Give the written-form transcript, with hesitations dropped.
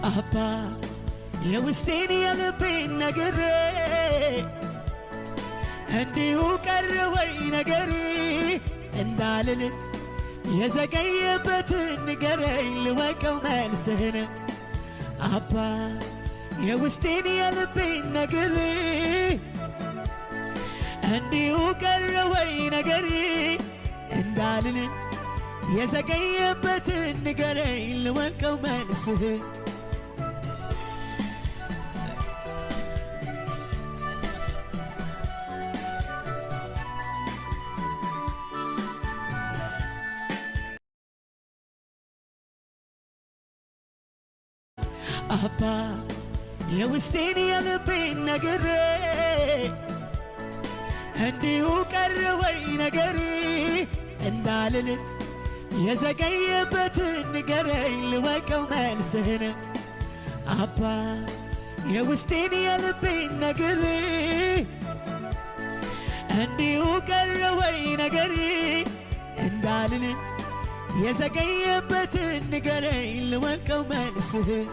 አባ የውስጤን የልቤን ነግሬ እንዲሁ ቀረ ወይ ነገሬ እንዳልል የዘገየበትን ንገረኝ ልወቀው መልስህን አባ የውስጤን የልቤን ነግሬ እንዲሁ ቀረ ወይ ነገሬ እንዳልል የዘገየበትን ንገረኝ ልወቀው መልስህን አባ የውስጤን የልቤን ነግሬ እንዲሁ ቀረ ወይ ነገሬ እንዳልል የዘገየበትን ንገረኝ ልወቀው መልስህን አባ የውስጤን የልቤን ነግሬ እንዲሁ ቀረ ወይ ነገሬ እንዳልል የዘገየበትን ንገረኝ ልወቀው መልስህን